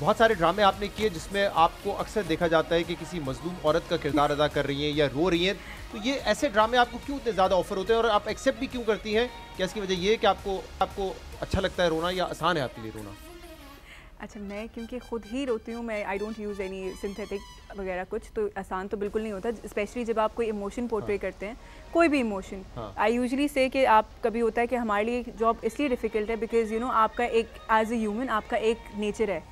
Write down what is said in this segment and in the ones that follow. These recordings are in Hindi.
बहुत सारे ड्रामे आपने किए जिसमें आपको अक्सर देखा जाता है कि किसी मजलूम औरत का किरदार अदा कर रही हैं या रो रही हैं, तो ये ऐसे ड्रामे आपको क्यों इतने ज़्यादा ऑफर होते हैं और आप एक्सेप्ट भी क्यों करती हैं? क्या इसकी वजह ये है कि आपको अच्छा लगता है रोना या आसान है आपके लिए रोना? अच्छा, मैं क्योंकि खुद ही रोती हूँ, मैं I don't use any synthetic वगैरह कुछ, तो आसान तो बिल्कुल नहीं होता, स्पेशली जब आप कोई इमोशन पोर्ट्रे करते हैं, कोई भी इमोशन। आई यूजुअली से कि आप कभी होता है कि हमारे लिए जॉब इसलिए डिफ़िकल्ट है बिकॉज आपका एक एज ए ह्यूमन आपका एक नेचर है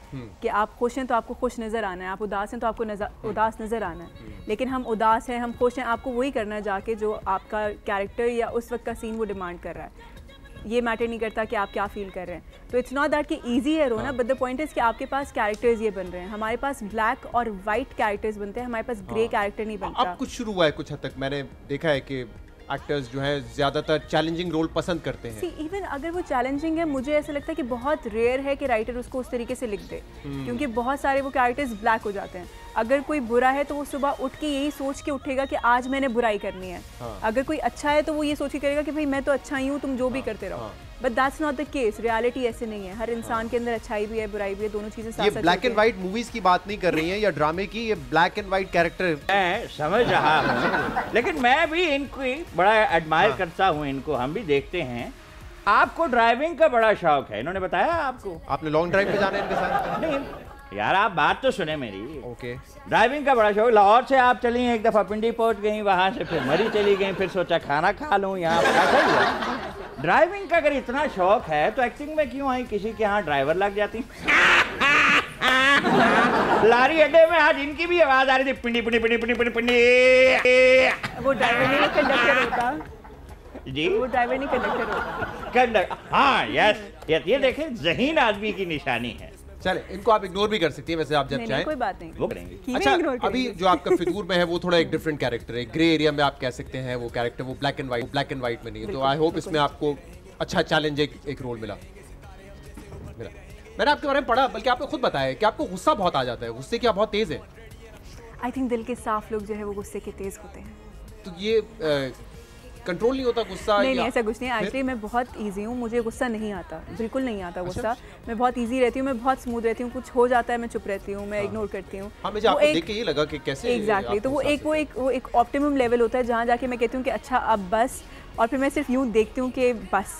कि आप खुश हैं तो आपको खुश नज़र आना है, आप उदास हैं तो आपको उदास नज़र आना है। लेकिन हम उदास हैं, हम खुश हैं, आपको वही करना है जाके जो आपका कैरेक्टर या उस वक्त का सीन वो डिमांड कर रहा है। ये मैटर नहीं करता कि आप क्या फील कर रहे हैं। तो इट्स नॉट दैट कि इजी है रोना, बट द पॉइंट इज़ कि आपके पास कैरेक्टर्स ये बन रहे हैं। हमारे पास ब्लैक और वाइट कैरेक्टर्स बनते हैं, हमारे पास ग्रे कैरेक्टर नहीं बनता। अब कुछ शुरू हुआ है कुछ हद तक, मैंने देखा है कि एक्टर्स जो हैं ज़्यादातर चैलेंजिंग रोल पसंद करते हैं। इवन अगर वो चैलेंजिंग है, मुझे ऐसा लगता है कि बहुत रेयर है कि राइटर उसको उस तरीके से लिख दे, क्योंकि बहुत सारे वो कैरेक्टर्स ब्लैक हो जाते हैं। अगर कोई बुरा है तो वो सुबह उठ के यही सोच के उठेगा कि आज मैंने बुराई करनी है। अगर कोई अच्छा है तो वो ये सोच के करेगा कि भाई मैं तो अच्छा ही हूँ, तुम जो भी करते रहो। But that's not the case, reality ऐसे नहीं है। हर इंसान के अंदर अच्छाई भी है, बुराई भी है, दोनों चीजें साथ साथ। ये ब्लैक एंड व्हाइट मूवीज की बात नहीं कर रही हैं या ड्रामे की, ये ब्लैक एंड व्हाइट कैरेक्टर मैं समझ रहा हूँ, लेकिन मैं भी इनको बड़ा एडमायर करता हूँ, इनको हम भी देखते हैं। आपको ड्राइविंग का बड़ा शौक है, इन्होंने बताया आपको? आपने लॉन्ग ड्राइव पे जाना है इनके साथ? नहीं यार, आप बात तो सुने मेरी। ओके। ड्राइविंग का बड़ा शौक। लाहौर से आप चली एक दफ़ा पिंडी पहुंच गई, वहां से फिर मरी चली गई, फिर सोचा खाना खा लूँ यहाँ। ऐसा ही हुआ। ड्राइविंग का अगर इतना शौक है तो एक्टिंग में क्यों आई? किसी के यहाँ ड्राइवर लग जाती। लारी अड्डे में आज इनकी भी आवाज आ रही थी, पिंडी पिंडी पिंडी पिंडी पिंडी पिंडी। वो ड्राइवर नहीं कंडक्टर होता जी, वो ड्राइवर नहीं कंडक्टर होता। कंडक्टर, हाँ यस, ये देखें ज़हीन आदमी की निशानी है। चले, इनको आप इग्नोर भी कर सकती हैं वैसे आप जब चाहें। कोई बात नहीं, वो करेंगे। अच्छा, अभी जो आपका फितूर में है वो थोड़ा एक डिफरेंट कैरेक्टर है, ग्रे एरिया में आप कह सकते हैं वो कैरेक्टर, वो ब्लैक एंड व्हाइट में नहीं है। तो आई होप इसमें आपको अच्छा चैलेंज एक रोल मिला। मैंने आपके बारे में पढ़ा, बल्कि आपने खुद बताया कि आपको गुस्सा बहुत आ जाता है, गुस्से की आप बहुत तेज है। आई थिंक दिल के साफ लोग जो है वो गुस्से के तेज होते हैं। तो ये कंट्रोल नहीं होता गुस्सा? नहीं, ऐसा कुछ नहीं है। एक्चुअली मैं बहुत इजी हूँ, मुझे गुस्सा नहीं आता, बिल्कुल नहीं आता गुस्सा। मैं बहुत इजी रहती हूँ, मैं बहुत स्मूथ रहती हूँ। कुछ हो जाता है मैं चुप रहती हूँ, मैं इग्नोर करती हूँ। हाँ, मुझे आपको देख के ये लगा कि कैसे एग्जैक्टली। तो वो एक ऑप्टिमम लेवल होता है जहाँ जाके मैं कहती हूँ कि अच्छा अब बस, और फिर मैं सिर्फ यूँ देखती हूँ कि बस,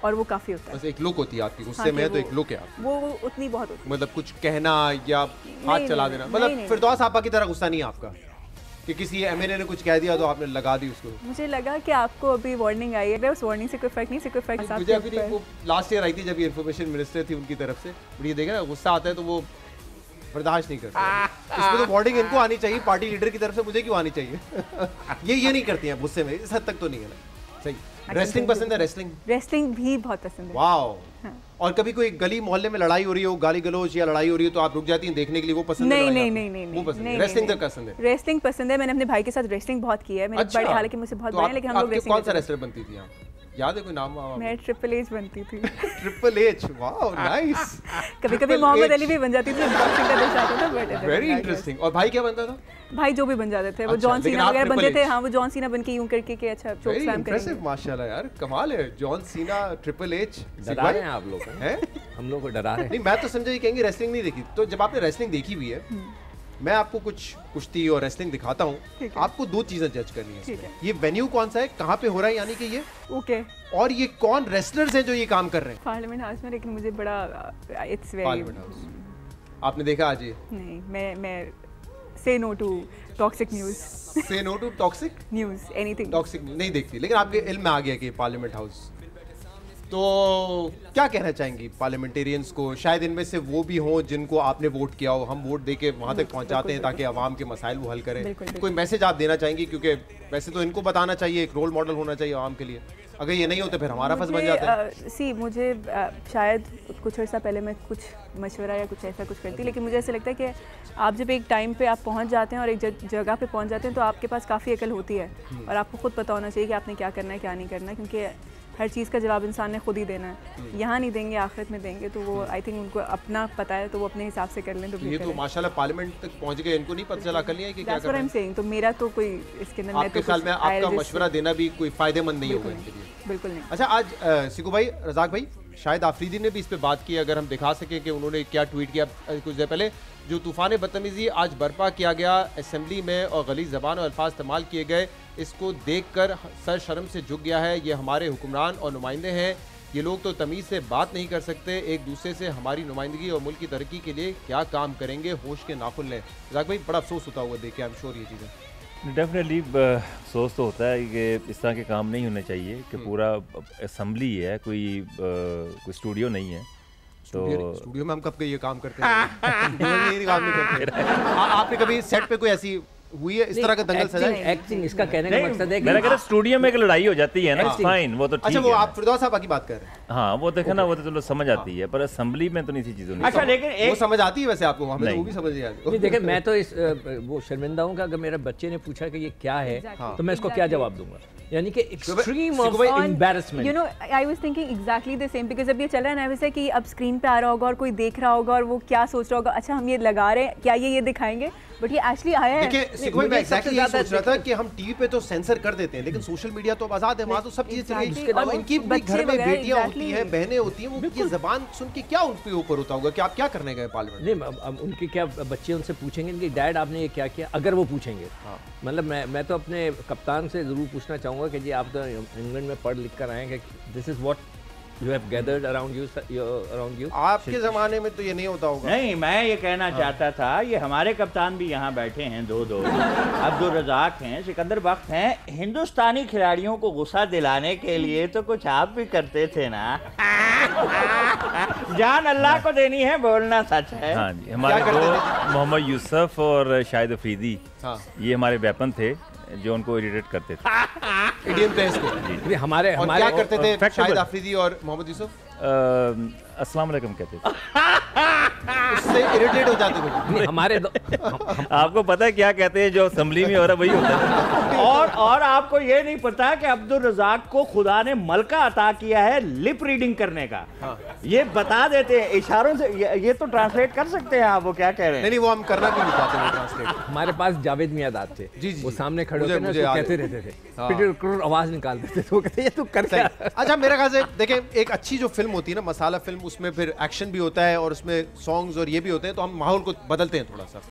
और वो काफ़ी होता है। बस एक लुक होती है आपकी गुस्से में, तो एक लुक है आपकी, वो उतनी बहुत होती है। मतलब कुछ कहना या हाथ चला देना, मतलब फिरदौस आपा की तरह गुस्सा नहीं है आपका कि किसी एमएनए ने कुछ कह दिया तो आपने लगा दी उसको? मुझे लगा कि आपको अभी वार्निंग आई है, उस वार्निंग से कोई फर्क नहीं। मुझे अभी वो लास्ट ईयर आई थी जब ये इन्फॉर्मेशन मिनिस्टर थी उनकी तरफ से, ये देखे ना गुस्सा आता है तो वो बर्दाश्त नहीं करते। इसमें तो वार्निंग इनको आनी चाहिए, पार्टी लीडर की तरफ से मुझे क्यों आनी चाहिए? ये नहीं करती हैं गुस्से में, इस हद तक तो नहीं है ना। सही। रेसलिंग पसंद है? रेसलिंग भी बहुत पसंद है। वाओ। और कभी कोई गली मोहल्ले में लड़ाई हो रही हो, गाली गलौज या लड़ाई हो रही हो, तो आप रुक जाती हैं देखने के लिए? वो पसंद है? नहीं, वो पसंद है। रेसलिंग तक पसंद है? रेसलिंग पसंद है। मैंने अपने भाई के साथ रेसलिंग बहुत की है। मेरे बड़े, हालांकि मुझसे बहुत बड़े हैं, लेकिन हम लोग रेसलिंग। कौन सा रेसलर बनती थी आप? याद है कोई नाम? मैं ट्रिपल एच बनती थी। Triple H, wow nice. कभी-कभी मोहम्मद अली भी बन जाती थी, बॉक्सिंग का देश आता था। Very interesting. और भाई क्या बनता था? भाई जो भी बन जाते थे, वो जॉन सीना वगैरह बनते थे। हाँ, वो जॉन सीना बन के यूं करके कि अच्छा चोक स्लैम करेंगे। माशाल्लाह यार, कमाल है। जॉन सीना, ट्रिपल एच, डरा रहे हैं आप लोग हैं? हम लोग को डरा रहे हैं। नहीं, मैं तो समझा ये कहेंगे रेसलिंग नहीं देखी। तो जब आपने रेसलिंग देखी हुई है, मैं आपको कुछ कुश्ती और रेसलिंग दिखाता हूँ, आपको दो चीजें जज करनी है। ये वेन्यू कौन सा है, कहाँ पे हो रहा है, यानी कि ये ओके, और ये कौन रेसलर्स हैं जो ये काम कर रहे हैं? पार्लियामेंट हाउस में। लेकिन मुझे बड़ा इट्स वेरी, पार्लियामेंट हाउस आपने देखा आज? ये नहीं, मैं say no to toxic news. Say no to toxic news, anything toxic नहीं देखती, लेकिन आपके इल्म में आ गया कि पार्लियामेंट हाउस। तो क्या कहना चाहेंगी पार्लियामेंटेरियंस को? शायद इनमें से वो भी हों जिनको आपने वोट किया हो, हम वोट देके वहाँ तक पहुँचाते हैं ताकि आवाम के मसाइल वो हल करें। कोई मैसेज आप देना चाहेंगी? क्योंकि वैसे तो इनको बताना चाहिए, एक रोल मॉडल होना चाहिए आवाम के लिए। अगर ये नहीं होता फिर हमारा फर्ज बन जाता है। मुझे शायद कुछ अर्सा पहले मैं कुछ मशवरा या कुछ ऐसा कुछ करती, लेकिन मुझे ऐसा लगता है कि आप जब एक टाइम पे आप पहुंच जाते हैं और एक जगह पे पहुंच जाते हैं तो आपके पास काफ़ी अकल होती है और आपको खुद पता होना चाहिए कि आपने क्या करना है क्या नहीं करना है, क्योंकि हर चीज़ का जवाब इंसान ने खुद ही देना है। यहाँ नहीं देंगे, आखिरत में देंगे। तो वो आई थिंक उनको अपना पता है, तो वो अपने हिसाब से कर लें। तो ये तो माशाल्लाह पार्लियामेंट तक पहुँच गए, इनको नहीं पता चला कर लिया कि क्या कर रहे हैं। तो मेरा तो कोई इसके अंदर आपके ख्याल में आपका मशवरा देना भी कोई फायदेमंद नहीं होगा इनके लिए? बिल्कुल नहीं। अच्छा, आज सिकू भाई, रज़ाक भाई, शाहिद आफरीदी ने भी इस पे बात की, अगर हम दिखा सकें कि उन्होंने क्या ट्वीट किया कुछ देर पहले। जो तूफ़ान बदतमीज़ी आज बर्पा किया गया असेंबली में और गलीज़ ज़बान और अल्फाज इस्तेमाल किए गए, इसको देख कर सर शर्म से झुक गया है। ये हमारे हुक्मरान और नुमाइंदे हैं, ये लोग तो तमीज़ से बात नहीं कर सकते, एक दूसरे से हमारी नुमाइंदगी और मुल्क की तरक्की के लिए क्या काम करेंगे, होश के नाखुन लें। रज़ाक भाई, बड़ा अफसोस होता हुआ देख के, आई एम श्योर ये चीज़ें। डेफिनेटली अफसोस तो होता है कि इस तरह के काम नहीं होने चाहिए कि पूरा असेंबली है, कोई स्टूडियो नहीं है। तो स्टूडियो में हम कब ये काम करते हैं? स्टूडियो में ये काम नहीं करते। आपने कभी सेट पे कोई ऐसी हुई है इस तरह का दंगल सजा? एक्टिंग इसका कहने का मकसद है कि मेरा कहना स्टूडियो में एक लड़ाई हो जाती है ना, फाइन, वो तो ठीक है। अच्छा, वो आप फिरदौस साहब की बात कर रहे हैं? हाँ, वो देखे ना, वो तो चलो समझ आती है, पर असेंबली में तो नहीं थी चीज़ों। अच्छा, लेकिन वो समझ आती है वैसे आपको? हमें तो वो भी समझ नहीं आती। नहीं, देखिए मैं तो इस वो शर्मिंदा हूँ कि अगर मेरे बच्चे ने पूछा कि ये क्या है तो मैं इसको क्या जवाब दूंगा, यानी कि extreme of embarrassment. You know, I was thinking exactly the same, because अब ये चल रहा है ना वैसे कि अब स्क्रीन पे आ रहा होगा और कोई देख रहा होगा और वो क्या सोच रहा होगा, अच्छा हम ये लगा रहे हैं, क्या ये दिखाएंगे, बट ये एक्चुअली आया है। देखिए मैं एग्जैक्टली यही सोच रहा था कि हम टीवी पे तो सेंसर कर देते हैं, लेकिन सोशल मीडिया तो अब आजाद है, वहाँ तो सब चीजें चल रही हैं। इनकी भी घर में बेटियां होती हैं, बहनें होती हैं, वो ये जबान सुन के क्या उनके ऊपर होता होगा कि आप क्या करने गए पार्लियामेंट? नहीं, उनके क्या बच्चे उनसे पूछेंगे कि डैड आपने ये क्या किया, अगर वो पूछेंगे। मतलब मैं तो अपने कप्तान से ज़रूर पूछना चाहूँगा कि जी आप तो इंग्लैंड में पढ़ लिख कर आए हैं कि this is what you have gathered around you. आपके ज़माने में तो ये नहीं होता होगा। नहीं, मैं ये कहना चाहता था, ये हमारे कप्तान भी यहाँ बैठे हैं, दो अब्दुल रज़ाक हैं, सिकंदर बख्त हैं। हिंदुस्तानी खिलाड़ियों को गुस्सा दिलाने के लिए तो कुछ आप भी करते थे ना। जान अल्लाह को देनी है, बोलना सच है। हाँ जी, हमारे दो मोहम्मद यूसुफ और शाहिद अफरीदी, ये हमारे वेपन थे जो उनको इरिटेट करते थे इंडियन प्लेयर्स को। हमारे क्या करते थे शाहिद आफरीदी और मोहम्मद यूसुफ? अस्सलाम वालेकुम कहते थे। उससे इरिटेट हो जाते थे हमारे आपको पता है क्या कहते हैं जो असेंबली में हो रहा है वही होता है। और आपको ये नहीं पता कि अब्दुल रज़ाक को खुदा ने मलका अता किया है लिप रीडिंग करने का। ये बता देते हैं इशारों से, ये तो ट्रांसलेट कर सकते हैं आप, वो क्या कह रहे हैं? नहीं, वो हम करना भी नहीं पाते हैं ट्रांसलेट। हमारे पास जावेद मियादाद थे, जी, वो सामने खड़े होकर ना कहते रहते थे, पिटर आवाज निकालते थे, तो कहते ये तू कर क्या? अच्छा, मेरे ख्याल से देखें, एक अच्छी जो फिल्म होती है ना, मसाला फिल्म, उसमें फिर एक्शन भी होता है और उसमें सॉन्ग्स और ये भी होते हैं, तो हम माहौल को बदलते हैं थोड़ा सा।